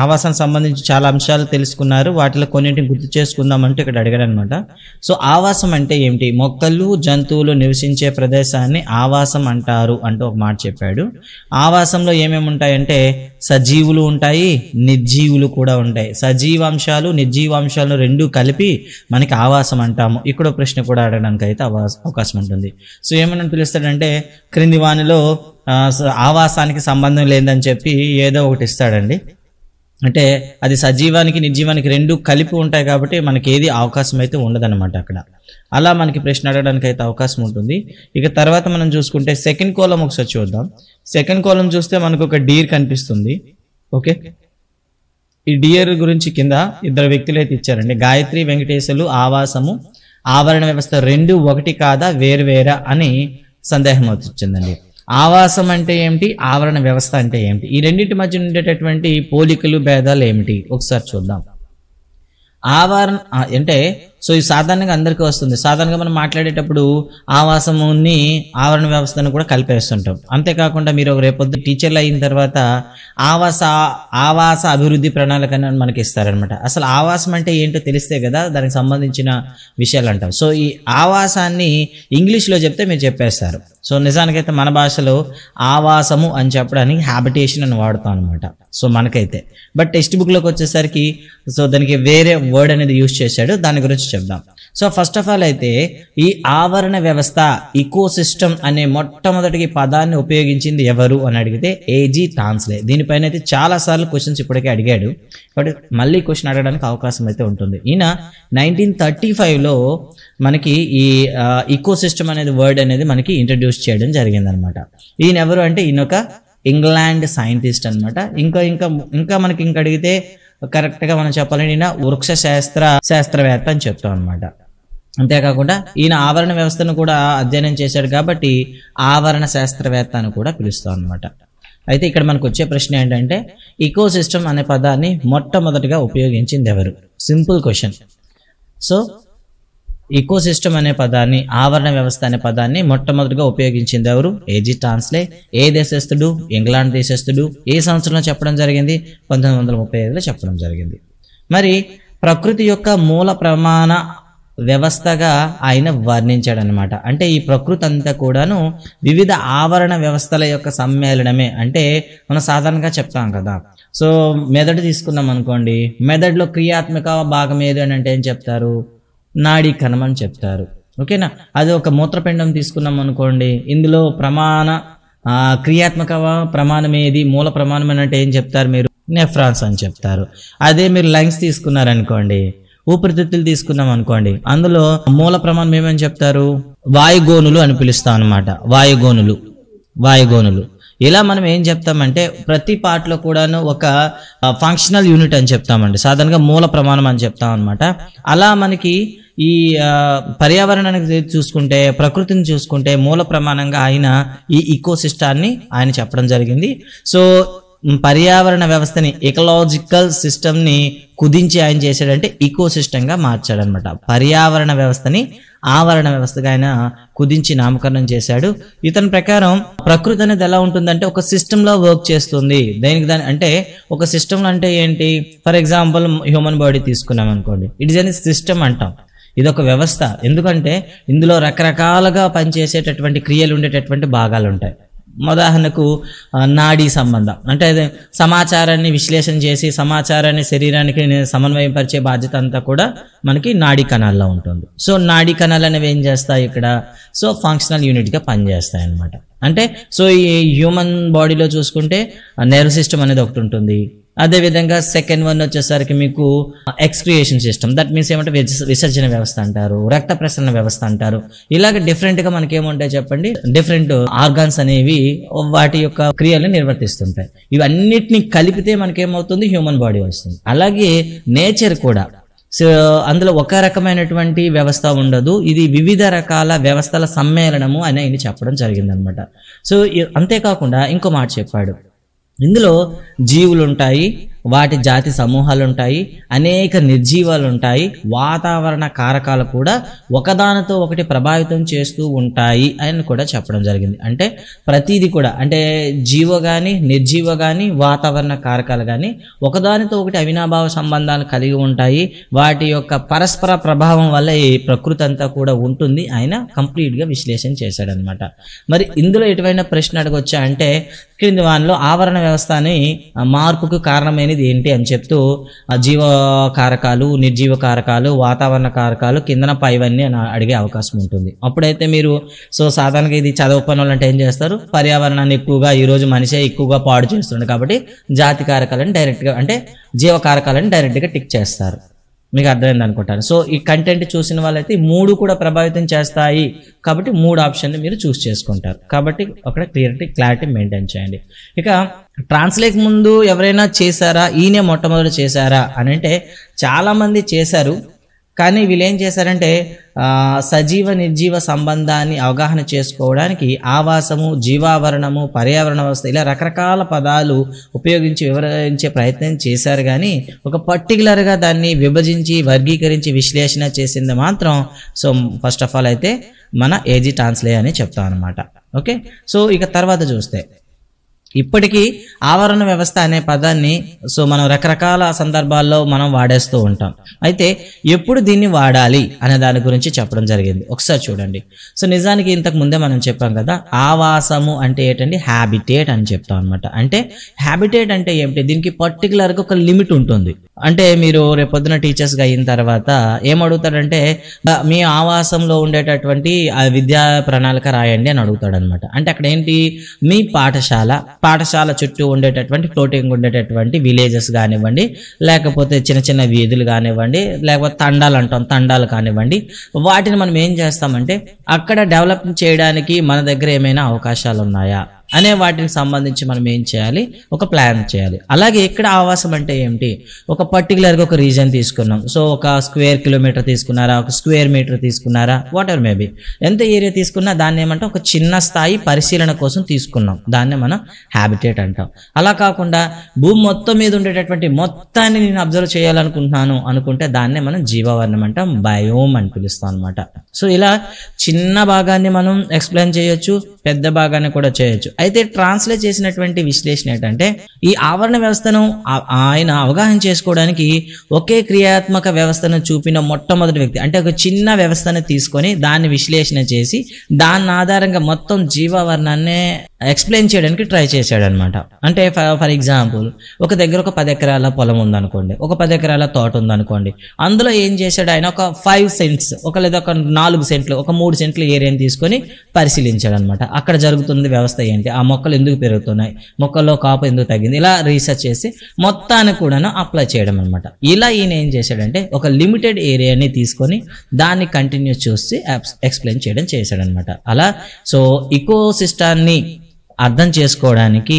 ఆవాసానికి సంబంధించి చాలా అంశాలు తెలుసుకున్నారు. వాటిలో కొన్నింటిని గుర్తు చేసుకుందాం అంటూ ఇక్కడ అడిగాడు అనమాట. సో ఆవాసం అంటే ఏమిటి? మొక్కలు జంతువులు నివసించే ప్రదేశాన్ని ఆవాసం అంటారు అంటూ ఒక మాట చెప్పాడు. ఆవాసంలో ఏమేమి ఉంటాయంటే సజీవులు ఉంటాయి, నిర్జీవులు కూడా ఉంటాయి. సజీవాంశాలు నిర్జీవాంశాలను రెండు కలిపి మనకి ఆవాసం అంటాము. ఇక్కడ ప్రశ్న కూడా అడగడానికి అయితే అవకాశం ఉంటుంది. సో ఏమని పిలుస్తాడంటే క్రింది వానిలో ఆవాసానికి సంబంధం లేదని చెప్పి ఏదో ఒకటి ఇస్తాడండి. అంటే అది సజీవానికి నిర్జీవానికి రెండు కలిపి ఉంటాయి కాబట్టి మనకి ఏది అవకాశం అయితే ఉండదన్నమాట అక్కడ. అలా మనకి ప్రశ్న అడగడానికి అయితే అవకాశం ఉంటుంది. ఇక తర్వాత మనం చూసుకుంటే సెకండ్ కాలం ఒకసారి చూద్దాం. సెకండ్ కాలం చూస్తే మనకు ఒక డీర్ కనిపిస్తుంది. ఓకే, ఈ డియర్ గురించి కింద ఇద్దరు వ్యక్తులు అయితే ఇచ్చారండి. గాయత్రి వెంకటేశ్వర్లు ఆవాసము ఆవరణ వ్యవస్థ రెండు ఒకటి కాదా వేరువేరా అని సందేహం వచ్చిందండి. ఆవాసం అంటే ఏమిటి, ఆవరణ వ్యవస్థ అంటే ఏమిటి, ఈ రెండింటి మధ్య ఉండేటటువంటి పోలికలు భేదాలు ఏమిటి ఒకసారి చూద్దాం. ఆవరణ అంటే సో ఇది సాధారణంగా అందరికీ వస్తుంది. సాధారణంగా మనం మాట్లాడేటప్పుడు ఆవాసముని ఆవరణ వ్యవస్థను కూడా కలిపేస్తుంటాం. అంతేకాకుండా మీరు రేపొద్దు టీచర్లు అయిన తర్వాత ఆవాస అభివృద్ధి ప్రణాళిక అని మనకి ఇస్తారనమాట. అసలు ఆవాసం అంటే ఏంటో తెలిస్తే కదా దానికి సంబంధించిన విషయాలు అంటాం. సో ఈ ఆవాసాన్ని ఇంగ్లీష్లో చెప్తే మీరు చెప్పేస్తారు. సో నిజానికైతే మన భాషలో ఆవాసము అని చెప్పడానికి హ్యాబిటేషన్ అని వాడుతాం అనమాట. సో మనకైతే బట్ టెక్స్ట్ బుక్లోకి వచ్చేసరికి సో దానికి వేరే వర్డ్ అనేది యూజ్ చేశాడు. దాని గురించి చెప్దాం. సో ఫస్ట్ ఆఫ్ ఆల్ అయితే ఈ ఆవరణ వ్యవస్థ ఇకోసిస్టమ్ అనే మొట్టమొదటి పదాన్ని ఉపయోగించింది ఎవరు అని అడిగితే ఏజీ టాన్స్లే. దీనిపైన అయితే చాలా సార్లు క్వశ్చన్స్ ఇప్పటికే అడిగాడు, బట్ మళ్ళీ క్వశ్చన్ అడగడానికి అవకాశం అయితే ఉంటుంది. ఈయన 1935లో మనకి ఈ ఇకోసిస్టమ్ అనేది వర్డ్ అనేది మనకి ఇంట్రడ్యూస్ చేయడం జరిగింది అనమాట. ఈయన ఎవరు అంటే ఈయన ఒక ఇంగ్లాండ్ సైంటిస్ట్ అనమాట. ఇంకా మనకి ఇంకా అడిగితే కరెక్ట్గా మనం చెప్పాలంటే ఈయన వృక్ష శాస్త్రవేత్త అని చెప్తాం అనమాట. అంతేకాకుండా ఈయన ఆవరణ వ్యవస్థను కూడా అధ్యయనం చేశాడు కాబట్టి ఆవరణ శాస్త్రవేత్త అని కూడా పిలుస్తాం అనమాట. అయితే ఇక్కడ మనకు వచ్చే ప్రశ్న ఏంటంటే ఇకోసిస్టమ్ అనే పదాన్ని మొట్టమొదటిగా ఉపయోగించింది ఎవరు? Simple question. సో ఇకోసిస్టమ్ అనే పదాన్ని ఆవరణ వ్యవస్థ అనే పదాన్ని మొట్టమొదటిగా ఉపయోగించింది ఎవరు? AG Tansley. ఏ దేశస్థుడు? ఇంగ్లాండ్ దేశస్థుడు. ఏ సంవత్సరంలో చెప్పడం జరిగింది? 1935లో చెప్పడం జరిగింది. మరి ప్రకృతి యొక్క మూల ప్రమాణ వ్యవస్థగా ఆయన వర్ణించాడనమాట. అంటే ఈ ప్రకృతి అంతా కూడాను వివిధ ఆవరణ వ్యవస్థల యొక్క సమ్మేళనమే. అంటే మనం సాధారణంగా చెప్తాం కదా, సో మెదడు తీసుకున్నాం అనుకోండి, మెదడులో క్రియాత్మక భాగం ఏది అని అంటే ఏం చెప్తారు? నాడీ కణం అని చెప్తారు. ఓకేనా? అది ఒక మూత్రపిండం తీసుకున్నాం అనుకోండి, ఇందులో క్రియాత్మక ప్రమాణం ఏది, మూల ప్రమాణం అని అంటే ఏం చెప్తారు మీరు? నెఫ్రాన్స్ అని చెప్తారు. అదే మీరు లంగ్స్ తీసుకున్నారనుకోండి, ఊపిరితిత్తులు తీసుకున్నాం అనుకోండి, అందులో మూల ప్రమాణం ఏమని చెప్తారు? వాయుగోనులు అని పిలుస్తాం అనమాట. వాయుగోనులు. ఇలా మనం ఏం చెప్తామంటే ప్రతి పార్ట్లో కూడాను ఒక ఫంక్షనల్ యూనిట్ అని చెప్తామండి. సాధారణంగా మూల ప్రమాణం అని చెప్తాం అనమాట. అలా మనకి ఈ పర్యావరణానికి చూసుకుంటే, ప్రకృతిని చూసుకుంటే మూల ప్రమాణంగా ఆయన ఈ ఇకోసిస్టాన్ని ఆయన చెప్పడం జరిగింది. సో పర్యావరణ వ్యవస్థని, ఎకలాజికల్ సిస్టమ్ని కుదించి ఆయన చేశాడంటే ఇకోసిస్టమ్గా మార్చాడనమాట. పర్యావరణ వ్యవస్థని ఆవరణ వ్యవస్థగా ఆయన కుదించి నామకరణం చేశాడు. ఇతని ప్రకారం ప్రకృతి అనేది ఎలా ఉంటుందంటే ఒక సిస్టంలో వర్క్ చేస్తుంది. దాని అంటే ఒక సిస్టమ్ అంటే ఏంటి? ఫర్ ఎగ్జాంపుల్ హ్యూమన్ బాడీ తీసుకున్నాం అనుకోండి, ఇట్ ఈస్ ఎన్ సిస్టమ్ అంటాం. ఇది ఒక వ్యవస్థ. ఎందుకంటే ఇందులో రకరకాలుగా పనిచేసేటటువంటి క్రియలు ఉండేటటువంటి భాగాలు ఉంటాయి. ఉదాహరణకు నాడీ సంబంధం అంటే సమాచారాన్ని విశ్లేషణ చేసి సమాచారాన్ని శరీరానికి సమన్వయపరిచే బాధ్యత అంతా కూడా మనకి నాడీ కణాల్లో ఉంటుంది. సో నాడీ కణాలు అనేవి ఏం చేస్తాయి ఇక్కడ? సో ఫంక్షనల్ యూనిట్గా పనిచేస్తాయి అన్నమాట. అంటే సో ఈ హ్యూమన్ బాడీలో చూసుకుంటే నర్వ్ సిస్టమ్ అనేది ఒకటి ఉంటుంది. అదేవిధంగా సెకండ్ వన్ వచ్చేసరికి మీకు ఎక్స్క్రియేషన్ సిస్టమ్, దట్ మీన్స్ ఏమంటే విసర్జన వ్యవస్థ అంటారు, రక్త ప్రసరణ వ్యవస్థ అంటారు. ఇలాగ డిఫరెంట్గా మనకి ఏముంటాయి చెప్పండి? డిఫరెంట్ ఆర్గాన్స్ అనేవి వాటి యొక్క క్రియలను నిర్వర్తిస్తుంటాయి. ఇవన్నిటిని కలిపితే మనకేమవుతుంది? హ్యూమన్ బాడీ వస్తుంది. అలాగే నేచర్ కూడా, సో అందులో ఒక రకమైనటువంటి వ్యవస్థ ఉండదు, ఇది వివిధ రకాల వ్యవస్థల సమ్మేళనము అని ఆయన చెప్పడం జరిగిందనమాట. సో అంతేకాకుండా ఇంకో మాట చెప్పాడు, ఇందులో జీవులు ఉంటాయి, వాటి జాతి సమూహాలు ఉంటాయి, అనేక నిర్జీవాలు ఉంటాయి, వాతావరణ కారకాలు కూడా ఒకదానితో ఒకటి ప్రభావితం చేస్తూ ఉంటాయి అని కూడా చెప్పడం జరిగింది. అంటే ప్రతిదీ కూడా అంటే జీవ కానీ నిర్జీవ కానీ వాతావరణ కారకాలు కానీ ఒకదానితో ఒకటి అవినాభావ సంబంధాలు కలిగి ఉంటాయి. వాటి యొక్క పరస్పర ప్రభావం వల్ల ఈ ప్రకృతి అంతా కూడా ఉంటుంది. ఆయన కంప్లీట్గా విశ్లేషణ చేశాడనమాట. మరి ఇందులో ఎటువంటి ప్రశ్న అడగొచ్చా అంటే క్రింది వానిలో ఆవరణ వ్యవస్థ అని మార్పుకు కారణమైనది ఏంటి అని చెప్తూ జీవ కారకాలు, నిర్జీవ కారకాలు, వాతావరణ కారకాలు, కిందన పైవన్నీ అని అడిగే అవకాశం ఉంటుంది. అప్పుడైతే మీరు సాధారణంగా ఇది చదవపని వాళ్ళు అంటే ఏం చేస్తారు, పర్యావరణాన్ని ఎక్కువగా ఈరోజు మనిషే ఎక్కువగా పాడు చేస్తుండే కాబట్టి జాతి కారకాలను డైరెక్ట్గా అంటే జీవ కారకాలను డైరెక్ట్గా టిక్ చేస్తారు. మీకు అర్థమైంది అనుకుంటాను. సో ఈ కంటెంట్ చూసిన వాళ్ళైతే 3 కూడా ప్రభావితం చేస్తాయి కాబట్టి 3 ఆప్షన్లు మీరు చూస్ చేసుకుంటారు. కాబట్టి అక్కడ క్లారిటీ మెయింటైన్ చేయండి. ఇక ట్రాన్స్లేట్ ముందు ఎవరైనా చేశారా, ఈయనే మొట్టమొదటి చేశారా అని అంటే చాలామంది చేశారు. కానీ వీళ్ళు ఏం చేశారంటే సజీవ నిర్జీవ సంబంధాన్ని అవగాహన చేసుకోవడానికి ఆవాసము, జీవావరణము, పర్యావరణ వ్యవస్థ ఇలా రకరకాల పదాలు ఉపయోగించి వివరించే ప్రయత్నం చేశారు. కానీ ఒక పర్టికులర్గా దాన్ని విభజించి వర్గీకరించి విశ్లేషణ చేసింది మాత్రం ఫస్ట్ ఆఫ్ ఆల్ అయితే మన ఏజీ టాన్స్లే అని చెప్తాం అనమాట. ఓకే, సో ఇక తర్వాత చూస్తే ఇప్పటికీ ఆవరణ వ్యవస్థ అనే పదాన్ని మనం రకరకాల సందర్భాల్లో మనం వాడేస్తూ ఉంటాం. అయితే ఎప్పుడు దీన్ని వాడాలి అనే దాని గురించి చెప్పడం జరిగింది. ఒకసారి చూడండి. నిజానికి ఇంతకు ముందే మనం చెప్పాం కదా, ఆవాసము అంటే ఏంటండి, హ్యాబిటేట్ అని చెప్తాం అనమాట. అంటే హ్యాబిటేట్ అంటే ఏమిటి, దీనికి పర్టికులర్గా ఒక లిమిట్ ఉంటుంది. అంటే మీరు రేపొద్దున టీచర్స్గా అయిన తర్వాత ఏమడుగుతాడంటే మీ ఆవాసంలో ఉండేటటువంటి విద్యా ప్రణాళిక రాయండి అని అడుగుతాడు అనమాట. అంటే అక్కడ ఏంటి, మీ పాఠశాల చుట్టూ ఉండేటటువంటి ఫ్లోటింగ్ ఉండేటటువంటి విలేజెస్ కానివ్వండి, లేకపోతే చిన్న చిన్న వీధులు కానివ్వండి, లేకపోతే తండాలు కానివ్వండి, వాటిని మనం ఏం చేస్తామంటే అక్కడ డెవలప్ చేయడానికి మన దగ్గర ఏమైనా అవకాశాలు ఉన్నాయా అనే వాటికి సంబంధించి మనం ఏం చేయాలి, ఒక ప్లాన్ చేయాలి. అలాగే ఇక్కడ ఆవాసం అంటే ఏమిటి, ఒక పర్టికులర్గా ఒక రీజన్ తీసుకున్నాం. ఒక స్క్వేర్ కిలోమీటర్ తీసుకున్నారా, ఒక స్క్వేర్ మీటర్ తీసుకున్నారా, వాట్ ఎవర్ మేబీ, ఎంత ఏరియా తీసుకున్నా దాన్ని ఏమంటే ఒక చిన్న స్థాయి పరిశీలన కోసం తీసుకున్నాం. దాన్నే మనం హ్యాబిటేట్ అంటాం. అలా కాకుండా భూమి మొత్తం మీద ఉండేటటువంటి మొత్తాన్ని నేను అబ్జర్వ్ చేయాలనుకుంటున్నాను అనుకుంటే దాన్నే మనం జీవావరణం అంటాం, బయోమ్ అని పిలుస్తాం అనమాట. ఇలా చిన్న భాగాన్ని మనం ఎక్స్ప్లెయిన్ చేయొచ్చు, పెద్ద భాగాన్ని కూడా చేయొచ్చు. అయితే ట్రాన్స్లేట్ చేసినటువంటి విశ్లేషణ ఏంటంటే ఈ ఆవరణ వ్యవస్థను ఆయన అవగాహన చేసుకోవడానికి ఒకే క్రియాత్మక వ్యవస్థను చూపిన మొట్టమొదటి వ్యక్తి. అంటే ఒక చిన్న వ్యవస్థను తీసుకొని దాన్ని విశ్లేషణ చేసి దాని ఆధారంగా మొత్తం జీవావరణాన్ని ఎక్స్ప్లెయిన్ చేయడానికి ట్రై చేశాడు అనమాట. అంటే ఫర్ ఎగ్జాంపుల్ ఒక దగ్గర ఒక 10 ఎకరాల పొలం ఉందనుకోండి, ఒక 10 ఎకరాల తోట ఉందనుకోండి. అందులో ఏం చేశాడు ఆయన, ఒక 5 సెంట్స్ లేదా ఒక 4 సెంట్లు, ఒక 3 సెంట్ల ఏరియాని తీసుకొని పరిశీలించాడు అనమాట. అక్కడ జరుగుతున్న వ్యవస్థ ఏంటి, ఆ మొక్కలు ఎందుకు పెరుగుతున్నాయి, మొక్కల్లో కాపు ఎందుకు తగ్గింది, ఇలా రీసెర్చ్ చేసి మొత్తాన్ని కూడా అప్లై చేయడం అనమాట. ఇలా ఈయన ఏం చేశాడంటే ఒక లిమిటెడ్ ఏరియాని తీసుకొని దాన్ని కంటిన్యూస్ చూసి ఎక్స్ప్లెయిన్ చేయడం చేశాడనమాట. అలా ఇకో సిస్టాన్ని అర్థం చేసుకోవడానికి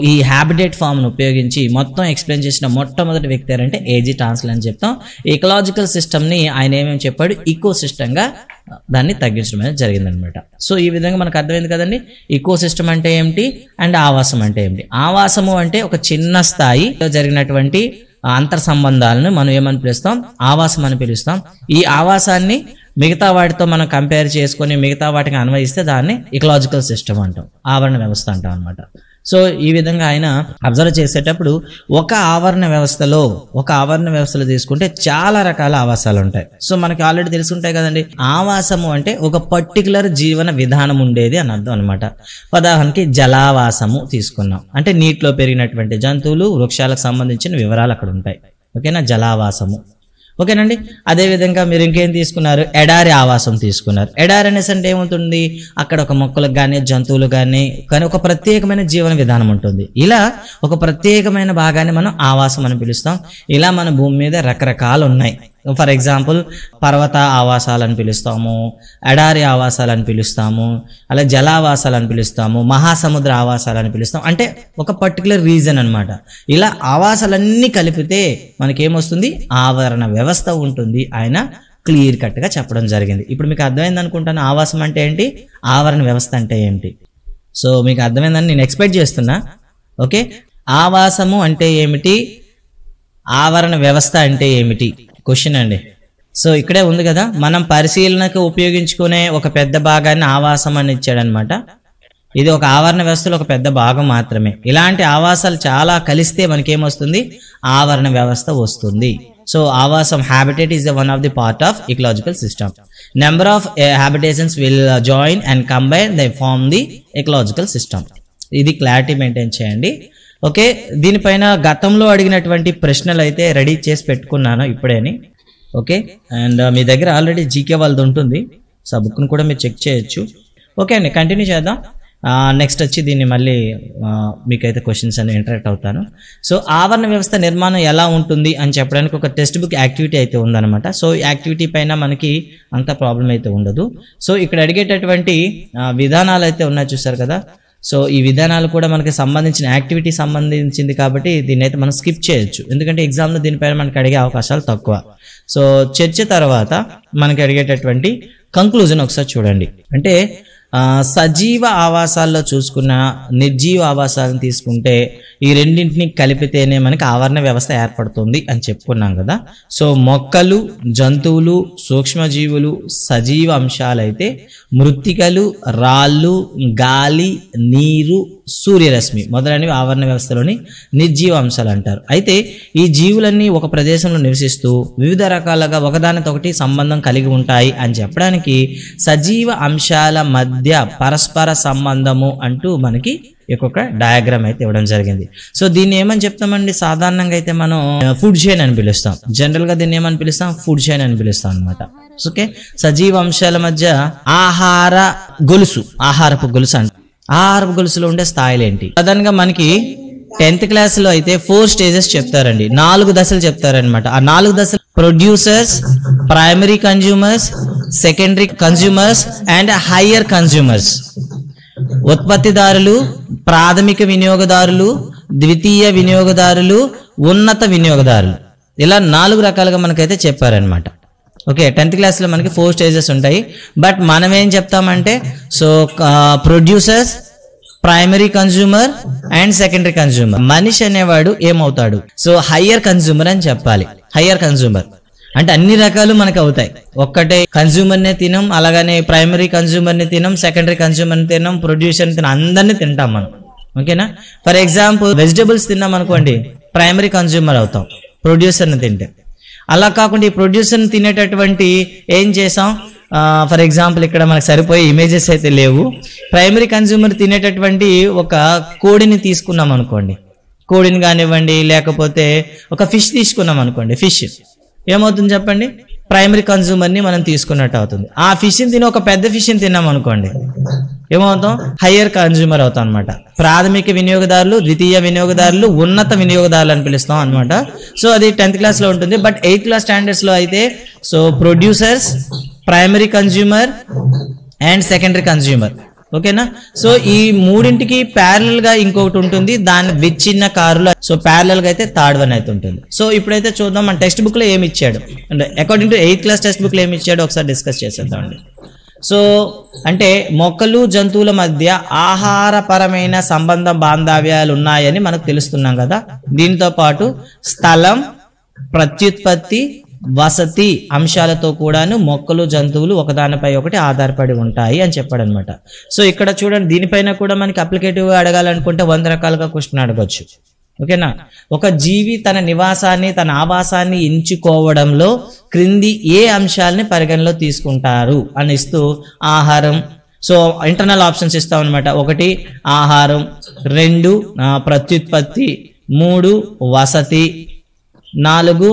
ఈ హ్యాబిటేట్ ఫామ్ను ఉపయోగించి మొత్తం ఎక్స్ప్లెయిన్ చేసిన మొట్టమొదటి వ్యక్తి అంటే ఏజీ టాన్స్లే అని చెప్తాం. ఎకలాజికల్ సిస్టమ్ని ఆయన ఏమేమి చెప్పాడు, ఈకో సిస్టమ్గా దాన్ని తగ్గించడం అనేది జరిగిందనమాట. ఈ విధంగా మనకు అర్థమైంది కదండి, ఈకో సిస్టమ్ అంటే ఏమిటి అండ్ ఆవాసం అంటే ఏమిటి. ఆవాసము అంటే ఒక చిన్న స్థాయిలో జరిగినటువంటి అంతర్ సంబంధాలను మనం ఏమని పిలుస్తాం, ఆవాసం అని పిలుస్తాం. ఈ ఆవాసాన్ని మిగతా వాటితో మనం కంపేర్ చేసుకొని మిగతా వాటికి అన్వయిస్తే దాన్ని ఇకలాజికల్ సిస్టమ్ అంటాం, ఆవరణ వ్యవస్థ అంటాం అనమాట. ఈ విధంగా ఆయన అబ్జర్వ్ చేసేటప్పుడు ఒక ఆవరణ వ్యవస్థలో తీసుకుంటే చాలా రకాల ఆవాసాలు ఉంటాయి. మనకి ఆల్రెడీ తెలుసుంటాయి కదండి, ఆవాసము అంటే ఒక పర్టికులర్ జీవన విధానం ఉండేది అని అర్థం అనమాట. ఉదాహరణకి జలావాసము తీసుకున్నాం అంటే నీటిలో పెరిగినటువంటి జంతువులు, వృక్షాలకు సంబంధించిన వివరాలు అక్కడ ఉంటాయి. ఓకేనా, జలావాసము. ఓకేనండి. అదేవిధంగా మీరు ఇంకేం తీసుకున్నారు, ఎడారి ఆవాసం తీసుకున్నారు. ఎడారి అనేసి అంటే ఏముంటుంది, అక్కడ ఒక మొక్కలకు కానీ జంతువులు కానీ ఒక ప్రత్యేకమైన జీవన విధానం ఉంటుంది. ఇలా ఒక ప్రత్యేకమైన భాగాన్ని మనం ఆవాసం అని పిలుస్తాం. ఇలా మన భూమి మీద రకరకాలు ఉన్నాయి. ఫర్ ఎగ్జాంపుల్ పర్వత ఆవాసాలని పిలుస్తాము, ఎడారి ఆవాసాలని పిలుస్తాము, అలా జలావాసాలని పిలుస్తాము, మహాసముద్ర ఆవాసాలని పిలుస్తాం. అంటే ఒక పర్టికులర్ రీజన్ అనమాట. ఇలా ఆవాసాలన్నీ కలిపితే మనకేమొస్తుంది, ఆవరణ వ్యవస్థ ఉంటుంది. ఆయన క్లియర్ కట్గా చెప్పడం జరిగింది. ఇప్పుడు మీకు అర్థమైంది అనుకుంటాను ఆవాసం అంటే ఏంటి, ఆవరణ వ్యవస్థ అంటే ఏంటి. మీకు అర్థమైందని నేను ఎక్స్పెక్ట్ చేస్తున్నా. ఓకే, ఆవాసము అంటే ఏమిటి, ఆవరణ వ్యవస్థ అంటే ఏమిటి క్వశ్చన్ అండి. సో ఇక్కడే ఉంది కదా, మనం పరిశీలనకు ఉపయోగించుకునే ఒక పెద్ద భాగాన్ని ఆవాసం అని ఇచ్చాడనమాట. ఇది ఒక ఆవరణ వ్యవస్థలో ఒక పెద్ద భాగం మాత్రమే. ఇలాంటి ఆవాసాలు చాలా కలిస్తే మనకేమొస్తుంది, ఆవరణ వ్యవస్థ వస్తుంది. సో ఆవాసం, habitat is one of the part of ecological system. Number of habitations will join and combine, they form the ecological system. ఇది క్లారిటీ మెయింటైన్ చేయండి. ఓకే, దీనిపైన గతంలో అడిగినటువంటి ప్రశ్నలు అయితే రెడీ చేసి పెట్టుకున్నాను ఇప్పుడేని. ఓకే, అండ్ మీ దగ్గర ఆల్రెడీ జీకే వాళ్ళది ఉంటుంది, సో ఆ బుక్ను కూడా మీరు చెక్ చేయొచ్చు. ఓకే అండి, కంటిన్యూ చేద్దాం. నెక్స్ట్ వచ్చి దీన్ని మళ్ళీ మీకైతే క్వశ్చన్స్ అని ఇంటరాక్ట్ అవుతాను. సో ఆవరణ వ్యవస్థ నిర్మాణం ఎలా ఉంటుంది అని చెప్పడానికి ఒక టెక్స్ట్ బుక్ యాక్టివిటీ అయితే ఉందన్నమాట. సో ఈ యాక్టివిటీ పైన మనకి అంత ప్రాబ్లం అయితే ఉండదు. సో ఇక్కడ అడిగేటటువంటి విధానాలు అయితే ఉన్నాయి చూసారు కదా. సో ఈ విధానాలు కూడా మనకి సంబంధించిన యాక్టివిటీ సంబంధించింది కాబట్టి దీన్ని అయితే మనం స్కిప్ చేయొచ్చు, ఎందుకంటే ఎగ్జామ్లో దీనిపైన మనకి అడిగే అవకాశాలు తక్కువ. సో చర్చ తర్వాత మనకి అడిగేటటువంటి కంక్లూజన్ ఒకసారి చూడండి. అంటే సజీవ ఆవాసాల్లో చూసుకున్న నిర్జీవ ఆవాసాలను తీసుకుంటే ఈ రెండింటిని కలిపితేనే మనకి ఆవరణ వ్యవస్థ ఏర్పడుతుంది అని చెప్పుకున్నాం కదా. సో మొక్కలు, జంతువులు, సూక్ష్మజీవులు సజీవ అంశాలైతే మృత్తికలు, రాళ్ళు, గాలి, నీరు, సూర్యరశ్మి మొదలైనవి ఆవరణ వ్యవస్థలోని నిర్జీవ అంశాలు అంటారు. అయితే ఈ జీవులన్నీ ఒక ప్రదేశంలో నివసిస్తూ వివిధ రకాలుగా ఒకదానితో ఒకటి సంబంధం కలిగి ఉంటాయి అని చెప్పడానికి సజీవ అంశాల మధ్య పరస్పర సంబంధము అంటూ మనకి ఒక డయాగ్రామ్ అయితే ఇవ్వడం జరిగింది. సో దీన్ని ఏమని చెప్తామండి, సాధారణంగా అయితే మనం ఫుడ్ చైన్ అని పిలుస్తాం. జనరల్ గా దీన్ని ఏమని పిలుస్తాం, ఫుడ్ చైన్ అని పిలుస్తాం అనమాట. ఓకే, సజీవ అంశాల మధ్య ఆహార గొలుసు, ఆహారపు గొలుసు అంట. ఆహారపు గొలుసులో ఉండే స్థాయిలు ఏంటి? సాధారణంగా మనకి 10th క్లాస్ లో అయితే 4 స్టేజెస్ చెప్తారండి, 4 దశలు చెప్తారనమాట. ఆ 4 దశలు producers, primary consumers, secondary consumers and higher consumers. ఉత్పత్తిదారులు, ప్రాథమిక వినియోగదారులు, ద్వితీయ వినియోగదారులు, ఉన్నత వినియోగదారులు, ఇలా 4 రకాలుగా మనకైతే చెప్పారనమాట. ఓకే, 10th క్లాస్లో మనకి 4 స్టేజెస్ ఉంటాయి. బట్ మనం ఏం చెప్తామంటే, so producers, primary consumer and secondary consumer. మనిషి అనేవాడు ఏమవుతాడు, సో హయ్యర్ కన్జ్యూమర్ అని చెప్పాలి. హయ్యర్ కన్జ్యూమర్ అంటే అన్ని రకాలు మనకు అవుతాయి. ఒక్కటే కన్జ్యూమర్ నే తినం, అలాగనే ప్రైమరీ కన్జ్యూమర్ ని తినం, సెకండరీ కన్జ్యూమర్ ని తినం, ప్రొడ్యూసర్ ని తినం, అందరినీ తింటాం మనం. ఓకేనా, ఫర్ ఎగ్జాంపుల్ వెజిటబుల్స్ తిన్నాం అనుకోండి, ప్రైమరీ కన్జ్యూమర్ అవుతాం ప్రొడ్యూసర్ ని తింటే. అలా కాకుండా ఈ ప్రొడ్యూసర్ ని తినేటటువంటి ఏం చేసాం, ఫర్ ఎగ్జాంపుల్ ఇక్కడ మనకు సరిపోయే ఇమేజెస్ అయితే లేవు. ప్రైమరీ కన్జ్యూమర్ తినేటటువంటి ఒక కోడిని తీసుకున్నాం అనుకోండి, కోడిని కానివ్వండి, లేకపోతే ఒక ఫిష్ తీసుకున్నాం అనుకోండి, ఫిష్ ఏమవుతుంది చెప్పండి, ప్రైమరీ కన్జ్యూమర్ ని మనం తీసుకున్నట్టు అవుతుంది. ఆ ఫిష్ ని తిని ఒక పెద్ద ఫిష్ ని తిన్నాం అనుకోండి, ఏమవుతాం, హయ్యర్ కన్జ్యూమర్ అవుతాం అనమాట. ప్రాథమిక వినియోగదారులు, ద్వితీయ వినియోగదారులు, ఉన్నత వినియోగదారులు అని పిలుస్తాం అనమాట. సో అది 10th క్లాస్ లో ఉంటుంది. బట్ 8th క్లాస్ స్టాండర్డ్స్ లో అయితే so producers, primary consumer and secondary consumer. ఓకేనా, సో ఈ మూడింటికి ప్యారలల్ గా ఇంకొకటి ఉంటుంది, దాని విచ్ఛిన్న కారులో. సో ప్యారలల్ గా అయితే థర్డ్ వన్ అయితే ఉంటుంది. సో ఇప్పుడైతే చూద్దాం మన టెక్స్ట్ బుక్ లో ఏమి ఇచ్చాడు, అంటే according to 8th class text book లో ఏమి ఇచ్చాడో ఒకసారి డిస్కస్ చేసేద్దామండి. సో అంటే మొక్కలు, జంతువుల మధ్య ఆహారపరమైన సంబంధ బాంధవ్యాలు ఉన్నాయని మనకు తెలుస్తున్నాం కదా. దీంతో పాటు స్థలం, ప్రత్యుత్పత్తి, వసతి అంశాలతో కూడాను మొక్కలు, జంతువులు ఒకదానిపై ఒకటి ఆధారపడి ఉంటాయి అని చెప్పాడు అనమాట. సో ఇక్కడ చూడండి, దీనిపైన కూడా మనకి అప్లికేటివ్ అడగాలనుకుంటే 100 రకాలుగా క్వశ్చన్ అడగచ్చు. ఓకేనా, ఒక జీవి తన నివాసాన్ని, తన ఆవాసాన్ని ఎంచుకోవడంలో క్రింది ఏ అంశాలని పరిగణలో తీసుకుంటారు అని ఇస్తూ ఆహారం, సో ఇంటర్నల్ ఆప్షన్స్ ఇస్తాం అనమాట. 1 ఆహారం, 2 ప్రత్యుత్పత్తి, 3 వసతి, 4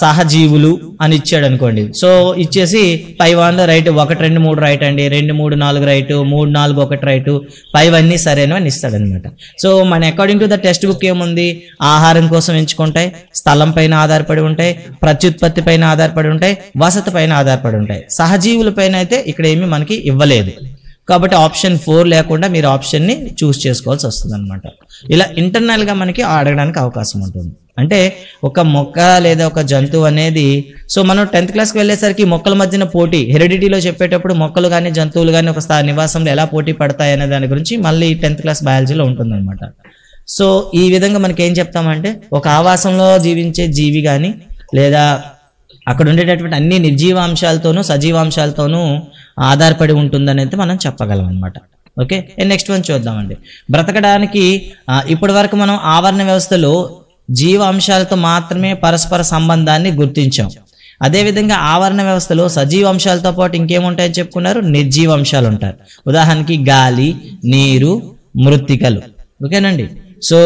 సహజీవులు అని ఇచ్చాడు అనుకోండి. సో ఇచ్చేసి పైవాన్లో రైట్ 1, 2, 3 రైట్ అండి, 2, 3, 4 రైట్, 3, 4, 1 రైట్, పైవన్నీ సరైనవి అని ఇస్తాడు అనమాట. సో మన according to the text book ఏముంది, ఆహారం కోసం ఎంచుకుంటాయి, స్థలం పైన ఆధారపడి ఉంటాయి, ప్రత్యుత్పత్తి పైన ఆధారపడి ఉంటాయి, వసతి పైన ఆధారపడి ఉంటాయి. సహజీవుల పైన అయితే ఇక్కడ ఏమి మనకి ఇవ్వలేదు కాబట్టి ఆప్షన్ 4 లేకుండా మీరు ఆప్షన్ ని చూస్ చేసుకోవాల్సి వస్తుంది అనమాట. ఇలా ఇంటర్నల్ గా మనకి అడగడానికి అవకాశం ఉంటుంది. అంటే ఒక మొక్క లేదా ఒక జంతువు అనేది, సో మనం 10th క్లాస్కి వెళ్ళేసరికి మొక్కల మధ్యన పోటీ, హెరిడిటీలో చెప్పేటప్పుడు మొక్కలు కానీ జంతువులు కానీ ఒక నివాసంలో ఎలా పోటీ పడతాయి అనే దాని గురించి మళ్ళీ 10th క్లాస్ బయాలజీలో ఉంటుందన్నమాట. సో ఈ విధంగా మనకి ఏం చెప్తామంటే ఒక ఆవాసంలో జీవించే జీవి కానీ లేదా అక్కడ ఉండేటటువంటి అన్ని నిర్జీవాంశాలతోనూ సజీవాంశాలతోనూ ఆధారపడి ఉంటుందనేది మనం చెప్పగలం అనమాట. ఓకే, నెక్స్ట్ వన్ చూద్దామండి. బ్రతకడానికి ఇప్పటి వరకు మనం ఆవరణ వ్యవస్థలో జీవాంశాలతో మాత్రమే పరస్పర సంబంధాన్ని గుర్తించాం. అదేవిధంగా ఆవరణ వ్యవస్థలో సజీవాంశాలతో పాటు ఇంకేముంటాయని చెప్పుకున్నారు, నిర్జీవాంశాలు ఉంటారు. ఉదాహరణకి గాలి, నీరు, మృత్తికలు. ఓకేనండి. సో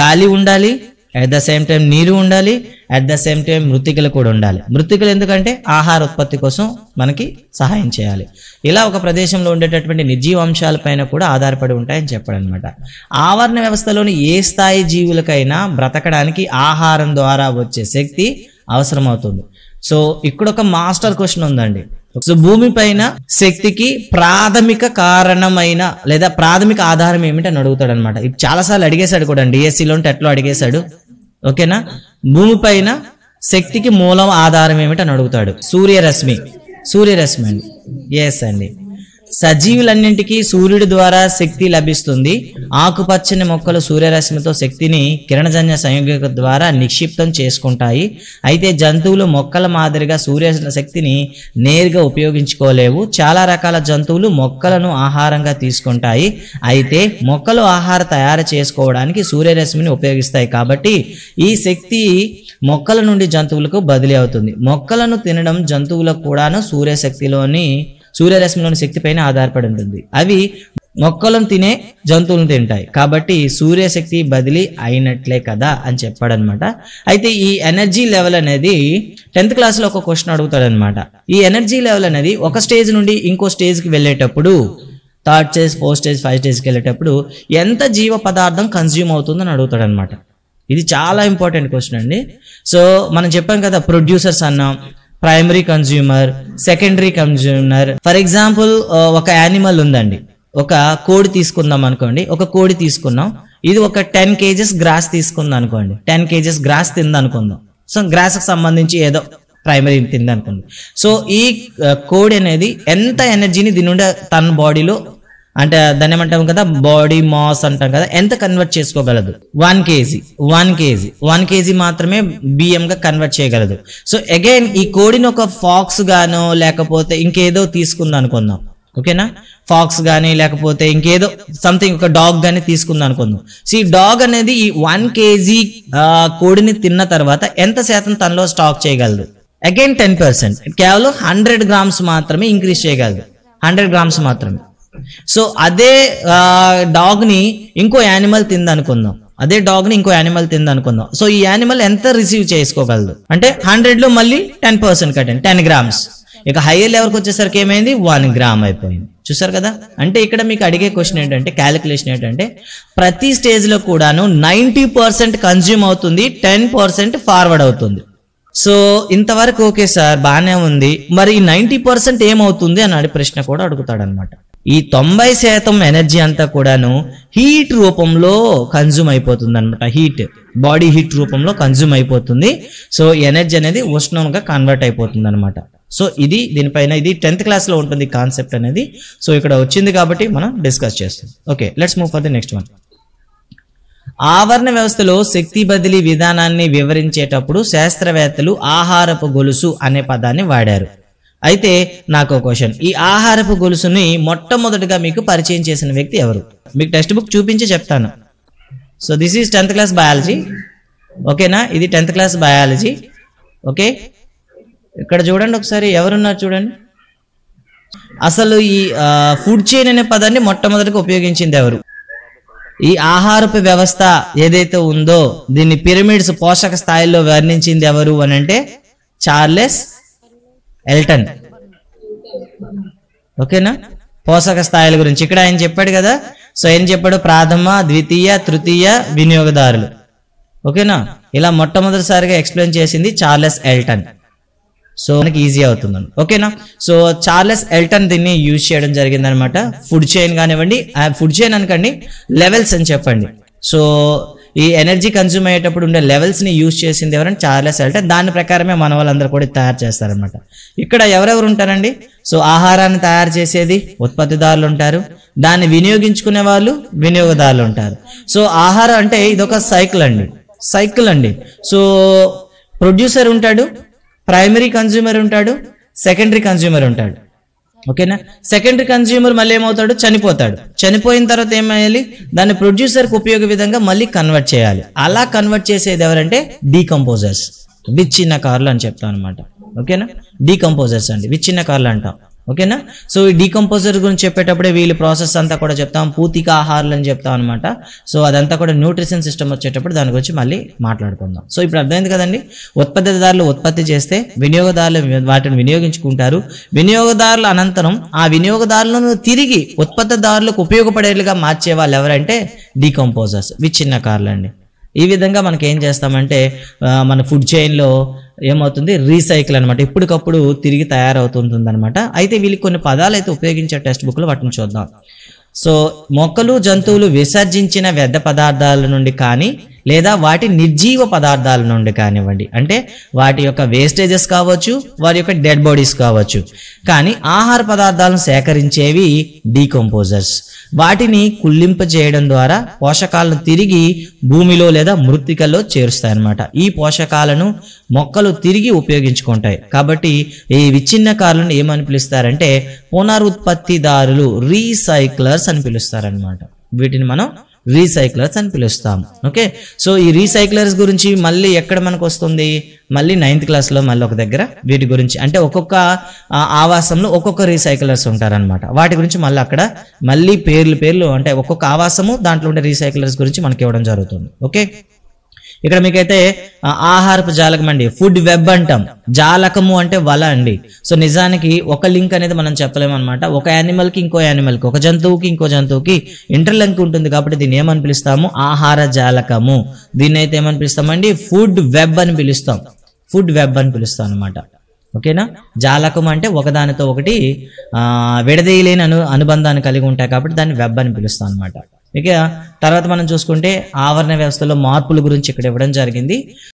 గాలి ఉండాలి, అట్ ద సేమ్ టైం నీరు ఉండాలి, అట్ ద సేమ్ టైం మృత్తికలు కూడా ఉండాలి. మృత్తికలు ఎందుకంటే ఆహార ఉత్పత్తి కోసం మనకి సహాయం చేయాలి. ఇలా ఒక ప్రదేశంలో ఉండేటటువంటి నిర్జీవాంశాలపైన కూడా ఆధారపడి ఉంటాయని చెప్పడం అనమాట. ఆవరణ వ్యవస్థలోని ఏ స్థాయి జీవులకైనా బ్రతకడానికి ఆహారం ద్వారా వచ్చే శక్తి అవసరమవుతుంది. సో ఇక్కడ ఒక మాస్టర్ క్వశ్చన్ ఉందండి. సో భూమి పైన శక్తికి ప్రాథమిక కారణమైన లేదా ప్రాథమిక ఆధారం ఏమిటి అని అడుగుతాడు అనమాట. ఇది చాలాసార్లు అడిగేశాడు కూడా డిఎస్సిలో టెట్లో అడిగేశాడు. ఓకేనా, భూమి పైన శక్తికి మూలం ఆధారం ఏమిటి అని అడుగుతాడు. సూర్యరశ్మి అండి. ఎస్ అండి. సజీవులన్నింటికీ సూర్యుడి ద్వారా శక్తి లభిస్తుంది. ఆకుపచ్చని మొక్కలు సూర్యరశ్మితో శక్తిని కిరణజన్య సంయోగం ద్వారా నిక్షిప్తం చేసుకుంటాయి. అయితే జంతువులు మొక్కల మాదిరిగా సూర్య శక్తిని నేరుగా ఉపయోగించుకోలేవు. చాలా రకాల జంతువులు మొక్కలను ఆహారంగా తీసుకుంటాయి. అయితే మొక్కలు ఆహారం తయారు చేసుకోవడానికి సూర్యరశ్మిని ఉపయోగిస్తాయి. కాబట్టి ఈ శక్తి మొక్కల నుండి జంతువులకు బదిలీ అవుతుంది. మొక్కలను తినడం జంతువులకు కూడాను సూర్యరశ్మిలోని శక్తి పైన ఆధారపడి ఉంటుంది. అవి మొక్కలను తినే జంతువులను తింటాయి. కాబట్టి సూర్యశక్తి బదిలీ అయినట్లే కదా అని చెప్పాడనమాట. అయితే ఈ ఎనర్జీ లెవెల్ అనేది 10th క్లాస్లో ఒక క్వశ్చన్ అడుగుతాడనమాట. ఈ ఎనర్జీ లెవెల్ అనేది ఒక స్టేజ్ నుండి ఇంకో స్టేజ్కి వెళ్ళేటప్పుడు, 3rd stage, 4th stage, 5th స్టేజ్కి వెళ్ళేటప్పుడు ఎంత జీవ పదార్థం కన్జ్యూమ్ అవుతుందని అడుగుతాడనమాట. ఇది చాలా ఇంపార్టెంట్ క్వశ్చన్ అండి. సో మనం చెప్పాం కదా, ప్రొడ్యూసర్స్ అన్నాం, primary consumer, secondary consumer. For example ఒక యానిమల్ ఉందండి, ఒక కోడి తీసుకుందాం అనుకోండి. ఒక కోడి తీసుకున్నాం, ఇది ఒక 10 kgs గ్రాస్ తీసుకుందాం అనుకోండి. 10 kgs గ్రాస్ తిందనుకుందాం. సో గ్రాస్కి సంబంధించి ఏదో ప్రైమరీ తిందనుకోండి. సో ఈ కోడి అనేది ఎంత ఎనర్జీని దీని నుండి తన బాడీలో, అంటే దాన్ని ఏమంటాం కదా బాడీ మాస్ అంటాం కదా, ఎంత కన్వర్ట్ చేసుకోగలదు? 1 kg మాత్రమే బియ్యంగా కన్వర్ట్ చేయగలదు. సో అగైన్ ఈ కోడిని ఒక ఫాక్స్ గానో లేకపోతే ఇంకేదో తీసుకుందాం అనుకుందాం. ఓకేనా, ఫాక్స్ కానీ లేకపోతే ఇంకేదో సంథింగ్ ఒక డాగ్ కానీ తీసుకుందాం అనుకుందాం. సో ఈ డాగ్ అనేది ఈ 1 kg కోడిని తిన్న తర్వాత ఎంత శాతం తనలో స్టాక్ చేయగలదు? అగైన్ 10%. కేవలం 100 grams మాత్రమే ఇంక్రీజ్ చేయగలదు. 100 grams మాత్రమే. సో అదే డాగ్ని ఇంకో యానిమల్ తిందనుకుందాం. సో ఈ యానిమల్ ఎంత రిసీవ్ చేసుకోగలదు అంటే 100లో మళ్ళీ 10% కట్టండి, 10 grams. ఇక హైయర్ లెవెల్కి వచ్చేసరికి ఏమైంది? 1 gram అయిపోయింది. చూసారు కదా. అంటే ఇక్కడ మీకు అడిగే క్వశ్చన్ ఏంటంటే, క్యాలిక్యులేషన్ ఏంటంటే, ప్రతి స్టేజ్లో కూడాను 90% కన్జ్యూమ్ అవుతుంది, 10% ఫార్వర్డ్ అవుతుంది. సో ఇంతవరకు ఓకే సార్, బాగానే ఉంది, మరి 90% ఏమవుతుంది అని ప్రశ్న కూడా అడుగుతాడు అనమాట. ఈ 90% ఎనర్జీ అంతా కూడాను హీట్ రూపంలో కన్జ్యూమ్ అయిపోతుంది అనమాట. బాడీ హీట్ రూపంలో కన్జ్యూమ్ అయిపోతుంది. సో ఎనర్జీ అనేది ఉష్ణంగా కన్వర్ట్ అయిపోతుంది అనమాట. సో ఇది దీనిపైన ఇది 10th క్లాస్లో ఉంటుంది కాన్సెప్ట్ అనేది. సో ఇక్కడ వచ్చింది కాబట్టి మనం డిస్కస్ చేస్తాం. Okay, let's move for the next one. ఆవరణ వ్యవస్థలో శక్తి బదిలీ విధానాన్ని వివరించేటప్పుడు శాస్త్రవేత్తలు ఆహారపు గొలుసు అనే పదాన్ని వాడారు. అయితే నాకు ఒక క్వశ్చన్, ఈ ఆహారపు గొలుసుని మొట్టమొదటిగా మీకు పరిచయం చేసిన వ్యక్తి ఎవరు? మీకు టెక్స్ట్ బుక్ చూపించి చెప్తాను. So this is 10th class biology. ఓకేనా, ఇది 10th క్లాస్ బయాలజీ. ఓకే, ఇక్కడ చూడండి ఒకసారి, ఎవరున్నారు చూడండి. అసలు ఈ ఫుడ్ చైన్ అనే పదాన్ని మొట్టమొదటిగా ఉపయోగించింది ఎవరు? ఈ ఆహారపు వ్యవస్థ ఏదైతే ఉందో దీన్ని పిరమిడ్స్ పోషక స్థాయిలో వర్ణించింది ఎవరు అని అంటే చార్లెస్ ఎల్టన్. ఓకేనా, పోషక స్థాయిల గురించి ఇక్కడ ఆయన చెప్పాడు కదా. సో ఏం చెప్పాడు? ప్రథమ, ద్వితీయ, తృతీయ వినియోగదారులు. ఓకేనా, ఇలా మొట్టమొదటిసారిగా ఎక్స్ప్లెయిన్ చేసింది చార్లెస్ ఎల్టన్. సో మనకి ఈజీ అవుతుంది. ఓకేనా, సో చార్లెస్ ఎల్టన్ దీన్ని యూజ్ చేయడం జరిగింది అనమాట. ఫుడ్ చైన్ కానివ్వండి, ఫుడ్ చైన్ అనకండి, లెవెల్స్ అని చెప్పండి. సో ఈ ఎనర్జీ కన్జ్యూమ్ అయ్యేటప్పుడు ఉండే లెవెల్స్ ని యూజ్ చేసింది ఎవరంటే చార్లెస్ ఎల్టన్. దాని ప్రకారమే మన వాళ్ళందరూ కూడా తయారు చేస్తారనమాట. ఇక్కడ ఎవరెవరు ఉంటారండి? సో ఆహారాన్ని తయారు చేసేది ఉత్పత్తిదారులు ఉంటారు, దాన్ని వినియోగించుకునే వాళ్ళు వినియోగదారులు ఉంటారు. సో ఆహారం అంటే ఇదొక సైకిల్ అండి. సో ప్రొడ్యూసర్ ఉంటాడు, ప్రైమరీ కన్జ్యూమర్ ఉంటాడు, సెకండరీ కన్జ్యూమర్ ఉంటాడు. ఓకేనా? సెకండరీ కన్జ్యూమర్ మళ్ళీ ఏమవుతాడు, చనిపోయిన తర్వాత ఏమయ్యాలి, దాన్ని ప్రొడ్యూసర్కి ఉపయోగ విధంగా మళ్ళీ కన్వర్ట్ చేయాలి. అలా కన్వర్ట్ చేసేది ఎవరంటే డీకంపోజర్స్, విచ్ఛిన్నకారులు అని చెప్తాం అనమాట. ఓకేనా? డీకంపోజర్స్ అండి, విచ్ఛిన్నకారులు అంటాం. ఓకేనా? సో ఈ డీకంపోజర్ గురించి చెప్పేటప్పుడే వీళ్ళ ప్రాసెస్ అంతా కూడా చెప్తాం, పూతిక ఆహారాలు అని చెప్తాం అనమాట. సో అదంతా కూడా న్యూట్రిషన్ సిస్టమ్ వచ్చేటప్పుడు దాని గురించి మళ్ళీ మాట్లాడుకుందాం. సో ఇప్పుడు అర్థమైంది కదండి, ఉత్పత్తిదారులు ఉత్పత్తి చేస్తే వినియోగదారులు వాటిని వినియోగించుకుంటారు. వినియోగదారుల అనంతరం ఆ వినియోగదారులను తిరిగి ఉత్పత్తిదారులకు ఉపయోగపడేలుగా మార్చే వాళ్ళు ఎవరంటే డీకంపోజర్స్, విచ్ఛిన్నకారులు అండి. ఈ విధంగా మనకి ఏం చేస్తామంటే మన ఫుడ్ చైన్లో ఏమవుతుంది, రీసైకిల్ అనమాట, ఇప్పటికప్పుడు తిరిగి తయారవుతుంటుంది అనమాట. అయితే వీళ్ళకి కొన్ని పదాలు అయితే ఉపయోగించే టెక్స్ట్ బుక్లో, వాటిని చూద్దాం. సో మొక్కలు జంతువులు విసర్జించిన వ్యర్థ పదార్థాల నుండి కానీ లేదా వాటి నిర్జీవ పదార్థాల నుండి కానివ్వండి, అంటే వాటి యొక్క వేస్టేజెస్ కావచ్చు, వారి యొక్క డెడ్ బాడీస్ కావచ్చు, కానీ ఆహార పదార్థాలను సేకరించేవి డీకంపోజర్స్. వాటిని కుళ్ళింప చేయడం ద్వారా పోషకాలను తిరిగి భూమిలో లేదా మృత్తికల్లో చేరుస్తాయన్నమాట. ఈ పోషకాలను మొక్కలు తిరిగి ఉపయోగించుకుంటాయి. కాబట్టి ఈ విచ్ఛిన్నకారులను ఏమని పిలుస్తారంటే పునరుత్పత్తిదారులు, రీసైక్లర్స్ అని పిలుస్తారనమాట. వీటిని మనం రీసైక్లర్స్ అని పిలుస్తాం. ఓకే, సో ఈ రీసైక్లర్స్ గురించి మళ్ళీ ఎక్కడ మనకు వస్తుంది, మళ్ళీ 9th క్లాస్లో మళ్ళీ ఒక దగ్గర వీటి గురించి, అంటే ఒక్కొక్క ఆవాసంలో ఒక్కొక్క రీసైక్లర్స్ ఉంటారనమాట. వాటి గురించి మళ్ళీ అక్కడ మళ్ళీ పేర్లు అంటే ఒక్కొక్క ఆవాసము దాంట్లో ఉండే రీసైక్లర్స్ గురించి మనకి ఇవ్వడం జరుగుతుంది. ఓకే, ఇక్కడ మీకైతే ఆహారపు జాలకం అండి, ఫుడ్ వెబ్ అంటాం. జాలకము అంటే వల అండి. సో నిజానికి ఒక లింక్ అనేది మనం చెప్పలేము అనమాట. ఒక యానిమల్కి ఇంకో యానిమల్కి, ఒక జంతువుకి ఇంకో జంతువుకి ఇంటర్ లింక్ ఉంటుంది. కాబట్టి దీన్ని ఏమని పిలుస్తాము, ఆహార జాలకము. దీన్ని అయితే ఏమని పిలుస్తామండి, ఫుడ్ వెబ్ అని పిలుస్తాం. ఫుడ్ వెబ్ అని పిలుస్తాం అనమాట. ఓకేనా? జాలకం అంటే ఒకదానితో ఒకటి విడదీయలేని అనుబంధాన్ని కలిగి ఉంటాయి కాబట్టి దాన్ని వెబ్ అని పిలుస్తాం అనమాట. ఇక తర్వాత మనం చూసుకుంటే ఆవరణ వ్యవస్థలో మార్పుల గురించి ఇక్కడ ఇవ్వడం జరిగింది.